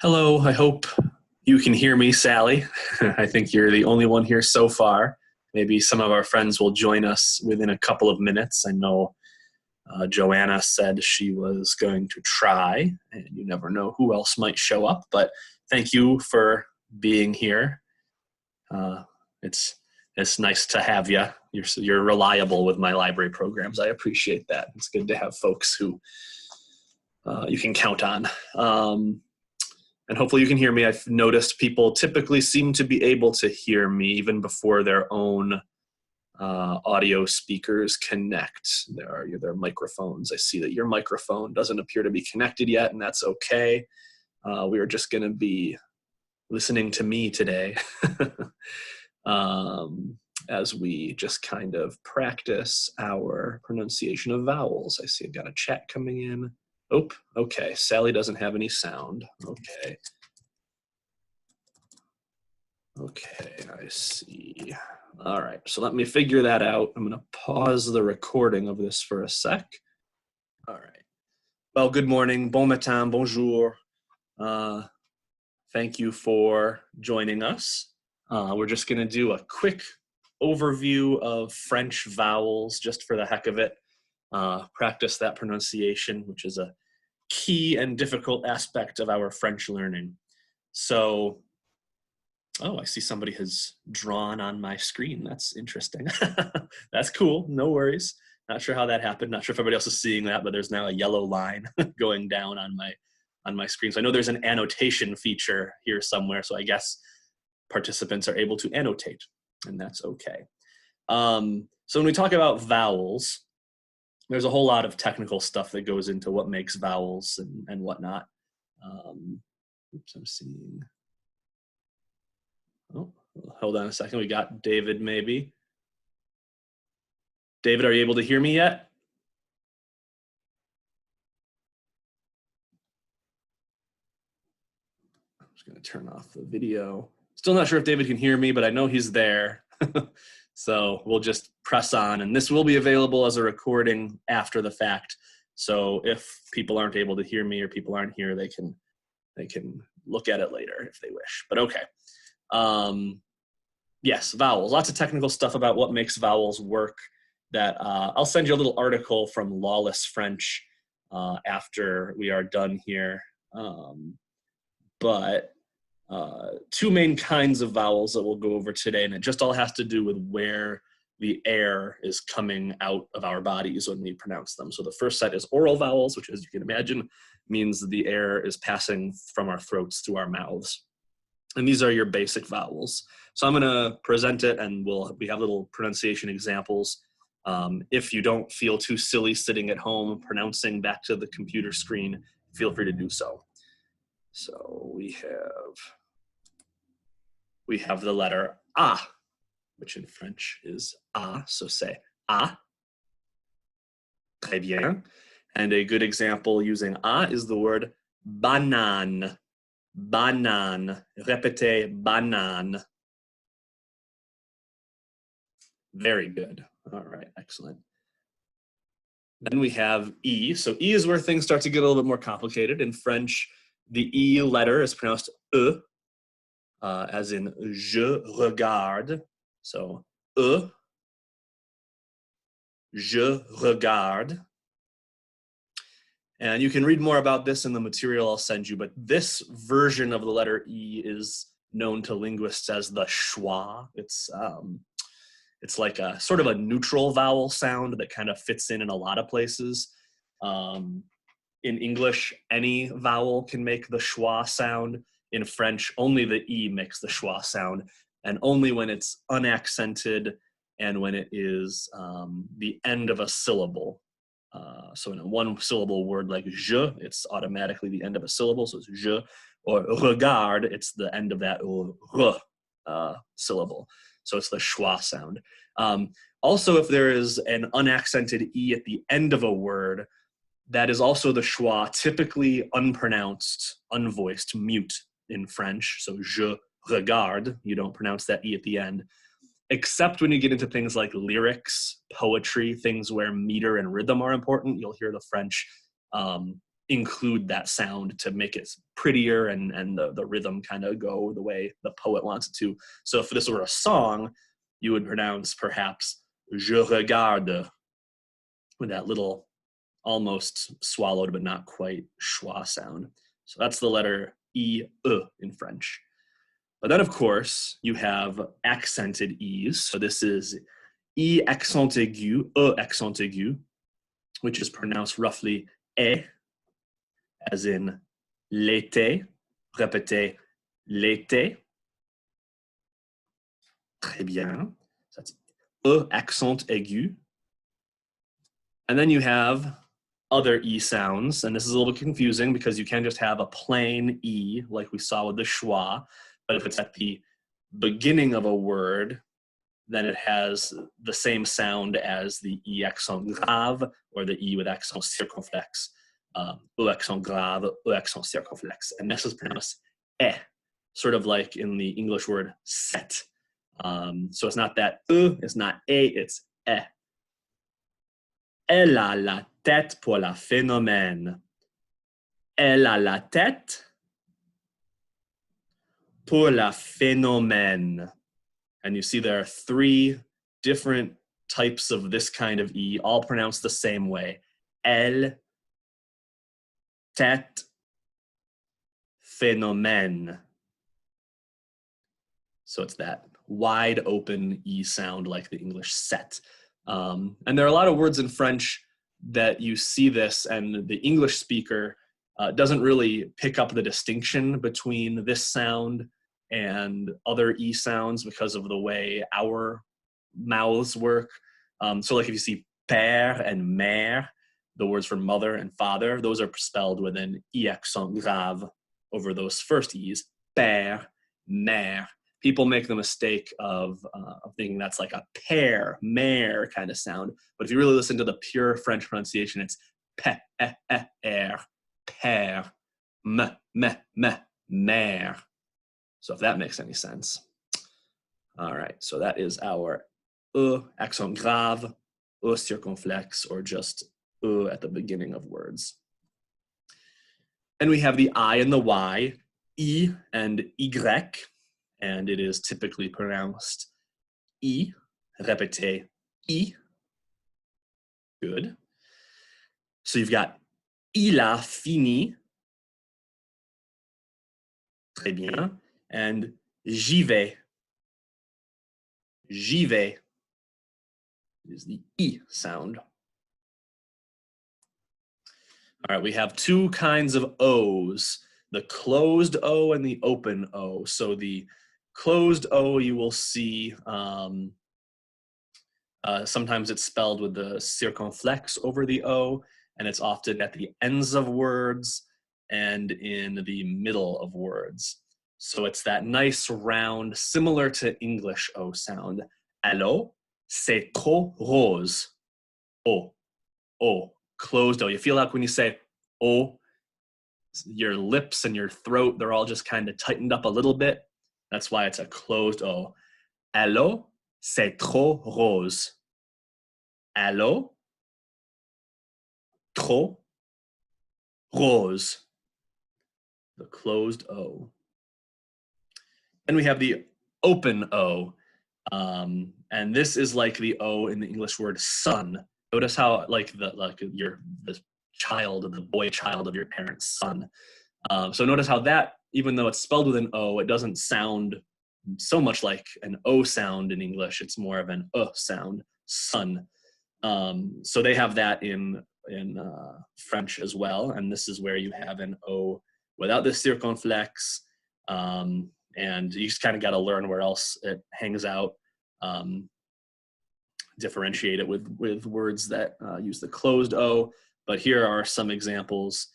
Hello, I hope you can hear me, Sally. I think you're the only one here so far. Maybe some of our friends will join us within a couple of minutes. I know Joanna said she was going to try, and you never know who else might show up, but thank you for being here. It's nice to have you. You're reliable with my library programs. I appreciate that. It's good to have folks who you can count on. And hopefully you can hear me. I've noticed people typically seem to be able to hear me even before their own audio speakers connect. There are their microphones. I see that your microphone doesn't appear to be connected yet, and that's okay. We are just going to be listening to me today as we just kind of practice our pronunciation of vowels. I see I've got a chat coming in. Oh, okay. Sally doesn't have any sound. Okay. Okay, I see. All right, so let me figure that out. I'm going to pause the recording of this for a sec. All right. Well, good morning. Bon matin, bonjour. Thank you for joining us. We're just going to do a quick overview of French vowels just for the heck of it. Practice that pronunciation, which is a key and difficult aspect of our French learning. So, oh, I see somebody has drawn on my screen. That's interesting. That's cool. No worries. Not sure how that happened. Not sure if everybody else is seeing that, but there's now a yellow line going down on my screen. So I know there's an annotation feature here somewhere. So I guess participants are able to annotate, and that's okay. So when we talk about vowels, there's a whole lot of technical stuff that goes into what makes vowels and whatnot. Oops, I'm seeing. Oh, hold on a second. We got David, maybe. David, are you able to hear me yet? I'm just going to turn off the video. Still not sure if David can hear me, but I know he's there. So we'll just press on, and this will be available as a recording after the fact. So if people aren't able to hear me or people aren't here, they can look at it later if they wish. But okay. Yes, vowels. Lots of technical stuff about what makes vowels work that I'll send you a little article from Lawless French after we are done here. But two main kinds of vowels that we'll go over today, and it just all has to do with where the air is coming out of our bodies when we pronounce them. So the first set is oral vowels, which, as you can imagine, means the air is passing from our throats through our mouths. And these are your basic vowels. So I'm going to present it, and we have little pronunciation examples. If you don't feel too silly sitting at home pronouncing back to the computer screen, feel free to do so. So we have the letter A, which in French is A, so say A. Très bien. And a good example using A is the word banane. Banane. Répétez, banane. Very good. All right, excellent. Then we have E. So E is where things start to get a little bit more complicated. In French, the E letter is pronounced E, as in je regarde. So E, je regarde. And you can read more about this in the material I'll send you, but this version of the letter E is known to linguists as the schwa. It's like a sort of a neutral vowel sound that kind of fits in a lot of places. In English, any vowel can make the schwa sound. In French, only the E makes the schwa sound, and only when it's unaccented and when it is the end of a syllable. So in a one-syllable word like je, it's automatically the end of a syllable, so it's je. Or regarde, it's the end of that r syllable. So it's the schwa sound. Also, if there is an unaccented E at the end of a word, that is also the schwa, typically unpronounced, unvoiced, mute in French. So je regarde, you don't pronounce that E at the end, except when you get into things like lyrics, poetry, things where meter and rhythm are important. You'll hear the French include that sound to make it prettier and the rhythm kind of go the way the poet wants it to. So if this were a song, you would pronounce perhaps je regarde with that little almost swallowed but not quite schwa sound. So that's the letter E, in French. But then, of course, you have accented E's. So this is E accent aigu, accent aigu, which is pronounced roughly E, as in l'été. Répétez, l'été. Très bien. So that's accent aigu. And then you have other E sounds, and this is a little bit confusing because you can't just have a plain E like we saw with the schwa, but if it's at the beginning of a word, then it has the same sound as the E accent grave or the E with accent circonflexe. E accent grave, E accent circonflexe. And this is pronounced E, sort of like in the English word set. So it's not that E, it's not A, it's E. Elle a la tête pour la phénomène. Elle a la tête pour la phénomène. And you see there are 3 different types of this kind of E, all pronounced the same way. Elle, tête, phénomène. So it's that wide open E sound like the English set. And there are a lot of words in French that you see this, and the English speaker doesn't really pick up the distinction between this sound and other E sounds because of the way our mouths work. So like if you see père and mère, the words for mother and father, those are spelled with an E accent grave over those first E's, père, mère. People make the mistake of thinking that's like a père, mère kind of sound. But if you really listen to the pure French pronunciation, it's p, e, e, r, père, m, mère. So if that makes any sense. All right, so that is our accent grave, circonflexe, or just at the beginning of words. And we have the I and the Y, I and Y. And it is typically pronounced I. Répétez, I. Good. So you've got il a fini. Très bien. And j'y vais. J'y vais is the I sound. All right, we have 2 kinds of O's, the closed O and the open O. So the closed O you will see, sometimes it's spelled with the circonflexe over the O, and it's often at the ends of words and in the middle of words. So it's that nice round, similar to English O sound. Allô, c'est trop rose. O, closed O. You feel like when you say O, your lips and your throat, they're all just kind of tightened up a little bit. That's why it's a closed O. Allô, c'est trop rose. Allô, trop rose. The closed O. And we have the open O. And this is like the O in the English word son. Notice how the child, the boy child of your parents' son. So notice how that, even though it's spelled with an O, it doesn't sound so much like an O sound in English. It's more of an sound, son. So they have that in French as well. And this is where you have an O without the circonflexe. And you just kind of got to learn where else it hangs out. Differentiate it with words that use the closed O. But here are some examples.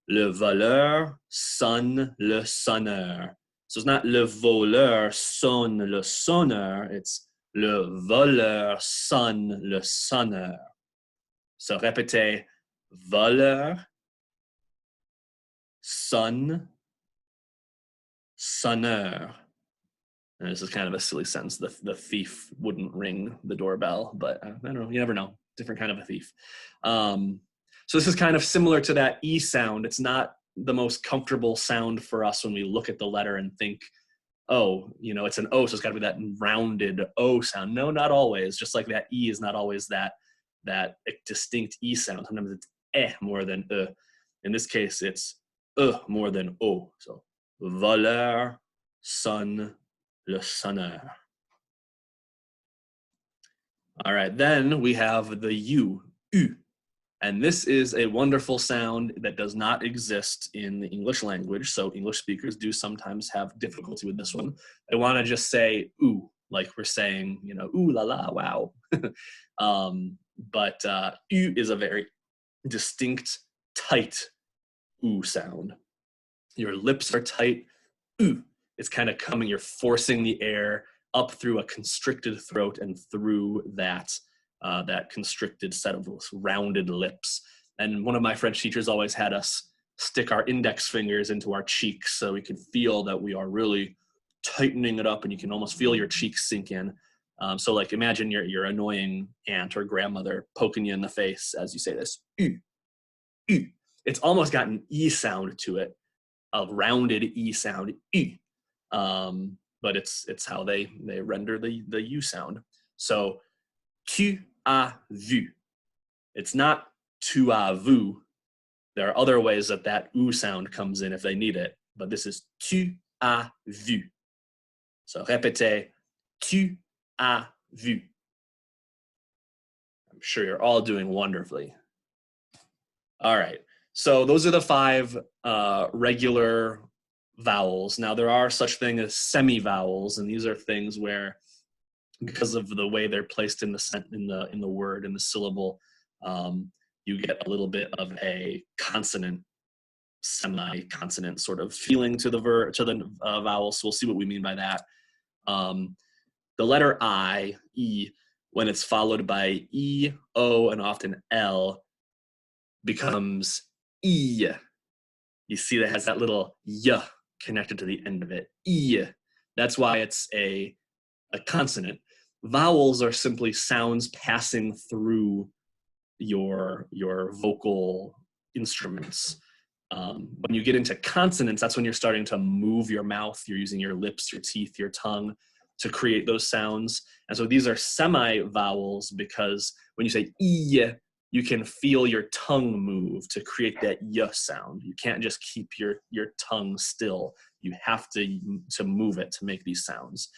Le voleur sonne le sonneur. So it's not le voleur sonne le sonneur, it's le voleur sonne le sonneur. So répétez, voleur, sonne, sonneur. And this is kind of a silly sentence. The thief wouldn't ring the doorbell, but I don't know, you never know. Different kind of a thief. So this is kind of similar to that E sound. It's not the most comfortable sound for us when we look at the letter and think, oh, you know, it's an O, so it's got to be that rounded O sound. No, not always. Just like that E is not always that distinct E sound. Sometimes it's eh more than e. In this case, it's more than O. So voleur, sonne, le sonneur. All right, then we have the U, U. And this is a wonderful sound that does not exist in the English language. So English speakers do sometimes have difficulty with this one. They want to just say ooh, like we're saying, you know, ooh la la, wow. But U is a very distinct, tight ooh sound. Your lips are tight. Ooh. It's kind of coming, you're forcing the air up through a constricted throat and through that constricted set of rounded lips. And one of my French teachers always had us stick our index fingers into our cheeks so we could feel that we are really tightening it up, and you can almost feel your cheeks sink in. So like imagine your annoying aunt or grandmother poking you in the face as you say this. It's almost got an E sound to it, a rounded E sound. But it's how they render the U sound. So tu as vu. It's not tu as vu. There are other ways that U sound comes in if they need it, but this is tu as vu. So répétez, tu as vu. I'm sure you're all doing wonderfully. All right, so those are the 5 regular vowels. Now there are such thing as semi-vowels, and these are things where, because of the way they're placed in the word, in the syllable, you get a little bit of a consonant, semi-consonant sort of feeling to the vowel. So we'll see what we mean by that. The letter I, E, when it's followed by E, O, and often L, becomes E. You see that has that little Y connected to the end of it. E. That's why it's a consonant. Vowels are simply sounds passing through your vocal instruments. When you get into consonants, that's when you're starting to move your mouth. You're using your lips, your teeth, your tongue to create those sounds. And so these are semi-vowels because when you say E, you can feel your tongue move to create that Y sound. You can't just keep your tongue still. You have to move it to make these sounds.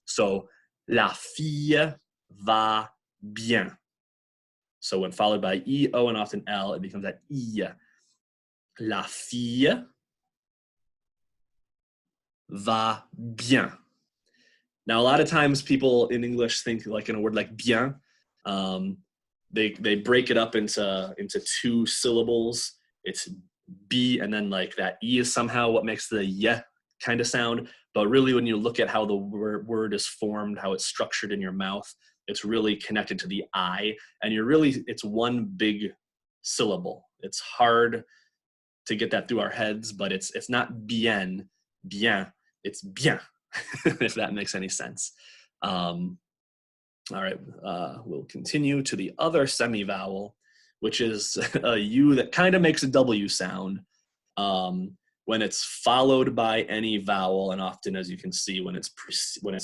So, la fille va bien. So when followed by E, O, and often L, it becomes that I. La fille va bien. Now, a lot of times people in English think like in a word like bien, they break it up into 2 syllables. It's B, and then like that E is somehow what makes the Y kind of sound. But really, when you look at how the word is formed, how it's structured in your mouth, it's really connected to the I, and it's one big syllable. It's hard to get that through our heads, but it's not bien, it's bien, if that makes any sense. All right, we'll continue to the other semi-vowel, which is a U that kind of makes a W sound when it's followed by any vowel, and often, as you can see, when it's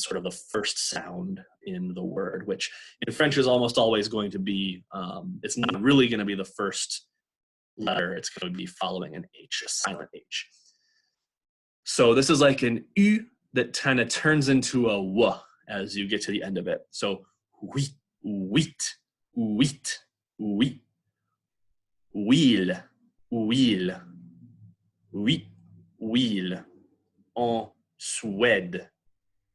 sort of the first sound in the word, which in French is almost always going to be, it's not really going to be the first letter. It's going to be following an H, a silent H. So this is like an U that kind of turns into a W as you get to the end of it. So huit, huit, huit, huit, huile, huile, huit, huile, en Suède.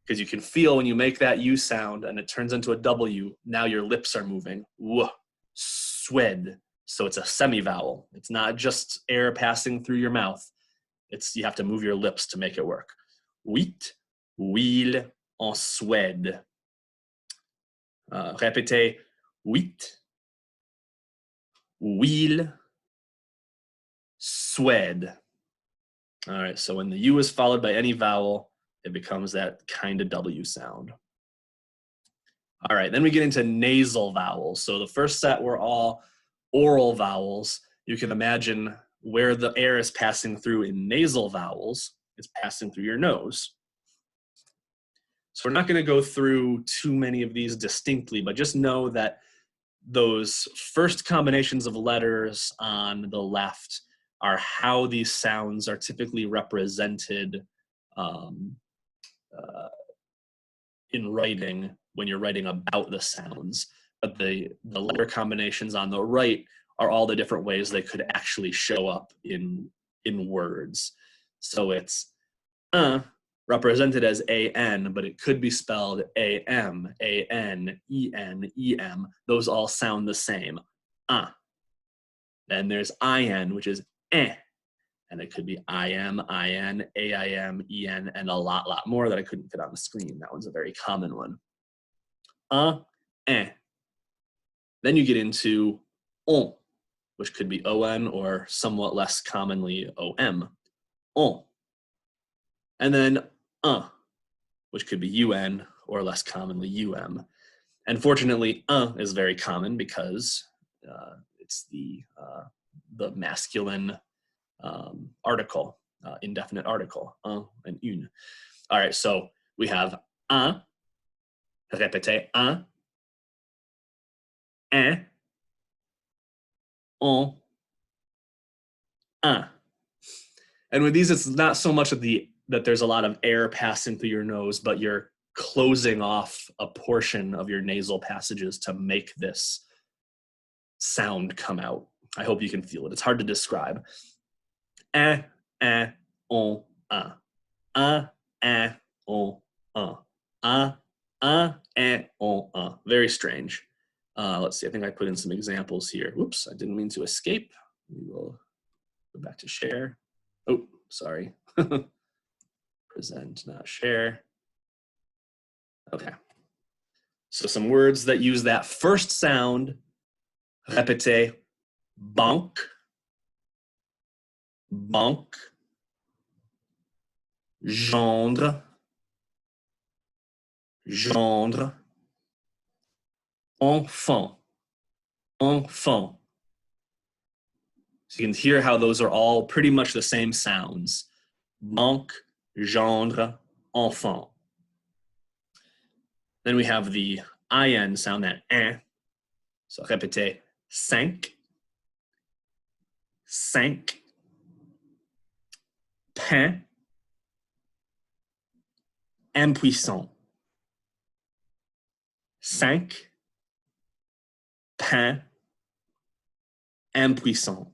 Because you can feel when you make that U sound and it turns into a W, now your lips are moving. W, Suède. So it's a semi-vowel. It's not just air passing through your mouth. You have to move your lips to make it work. Huit, huile, en Suède. Répétez, huit, huile, Suède. All right, so when the U is followed by any vowel, it becomes that kind of W sound. All right, then we get into nasal vowels. So the first set were all oral vowels. You can imagine where the air is passing through in nasal vowels, it's passing through your nose. So we're not going to go through too many of these distinctly, but just know that those first combinations of letters on the left are how these sounds are typically represented in writing when you're writing about the sounds. But the letter combinations on the right are all the different ways they could actually show up in words. So it's represented as A-N, but it could be spelled A-M, A-N, E-N, E-M. Those all sound the same. Then there's I-N, which is eh. And it could be I-M, I-N, A-I-M, E-N, and a lot more that I couldn't fit on the screen. That one's a very common one. Eh. Then you get into on, which could be O-N or somewhat less commonly O-M. On. And then which could be U-N or less commonly U-M. And fortunately, is very common because it's the masculine article, indefinite article, and une. All right, so we have un, répétez, un, on, un. And with these, it's not so much that there's a lot of air passing through your nose, but you're closing off a portion of your nasal passages to make this sound come out. I hope you can feel it. It's hard to describe. On, un. On, on. Very strange. Let's see, I think I put in some examples here. Whoops, I didn't mean to escape. We will go back to share. Oh, sorry. Present, not share. Okay. So some words that use that first sound. Répétez. Banque. Banque. Gendre. Gendre. Enfant. Enfant. So you can hear how those are all pretty much the same sounds. Banque, gendre, enfant. Then we have the IN sound, that un. So répétez, cinq. Cinq. Pain. Impuissant. Cinq. Pain. Impuissant.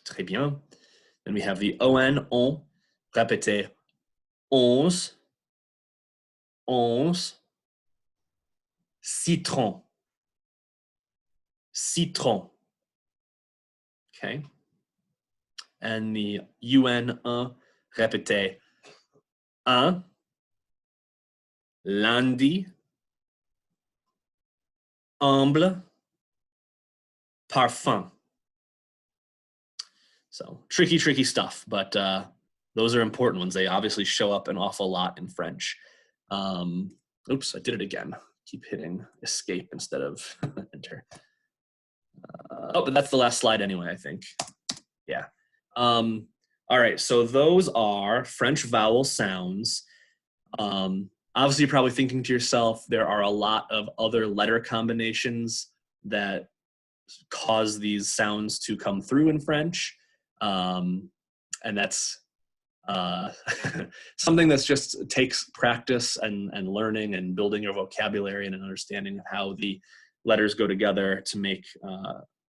Très bien. Then we have the on. Répétez, onze. Onze. Citron. Citron. Okay. And the un, répétez, un. Lundi. Humble. Parfum. So tricky stuff, but those are important ones. They obviously show up an awful lot in French. Oops, I did it again. Keep hitting escape instead of enter. But that's the last slide anyway, I think. Yeah. All right, so those are French vowel sounds. Obviously, you're probably thinking to yourself, there are a lot of other letter combinations that cause these sounds to come through in French. And that's something that's just takes practice and learning and building your vocabulary and an understanding of how the letters go together to make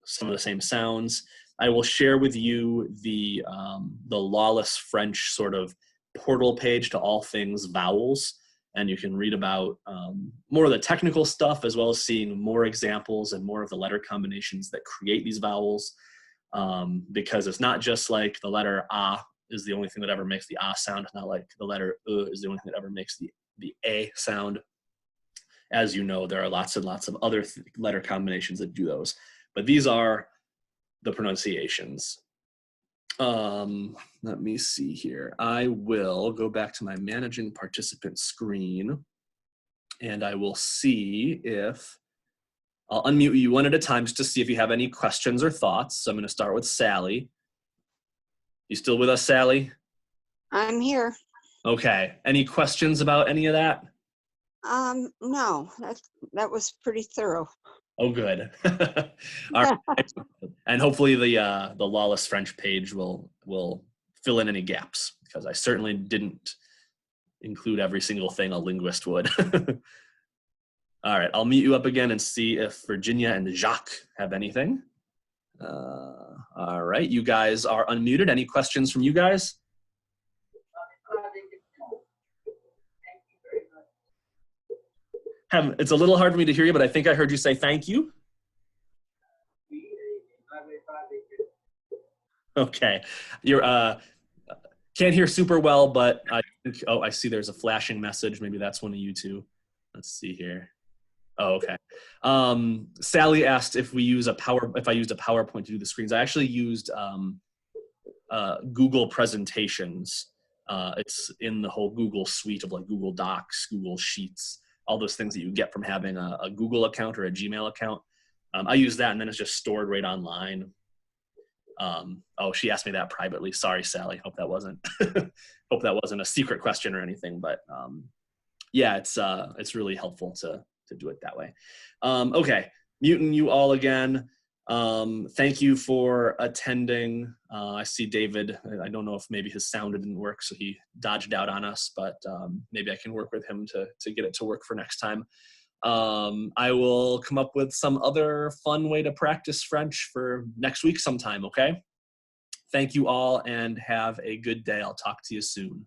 some of the same sounds. I will share with you the Lawless French sort of portal page to all things vowels, and you can read about more of the technical stuff as well as seeing more examples and more of the letter combinations that create these vowels, because it's not just like the letter A is the only thing that ever makes the A sound. It's not like the letter is the only thing that ever makes the A sound. As you know, there are lots and lots of other letter combinations that do those, but these are the pronunciations. Let me see here. I will go back to my managing participant screen and I will see if I'll unmute you one at a time just to see if you have any questions or thoughts. So I'm going to start with Sally. You still with us, Sally? I'm here. Okay. Any questions about any of that? No, that was pretty thorough. Oh, good. All right. And hopefully the Lawless French page will fill in any gaps, because I certainly didn't include every single thing a linguist would. All right, I'll mute you up again and see if Virginia and Jacques have anything. All right, you guys are unmuted. Any questions from you guys? It's a little hard for me to hear you, but I think I heard you say thank you. Okay, you're can't hear super well, but I think, oh, I see there's a flashing message. Maybe that's one of you two. Let's see here. Oh, okay. Sally asked if I used a PowerPoint to do the screens. I actually used Google Presentations. It's in the whole Google suite of like Google Docs, Google Sheets, all those things that you get from having a Google account or a Gmail account. I use that, and then it's just stored right online. Oh, she asked me that privately. Sorry, Sally. Hope that wasn't a secret question or anything. But yeah, it's really helpful to do it that way. Okay, muting you all again. Thank you for attending. I see David. I don't know if maybe his sound didn't work, so he dodged out on us, but maybe I can work with him to get it to work for next time. I will come up with some other fun way to practice French for next week sometime, okay? Thank you all and have a good day. I'll talk to you soon.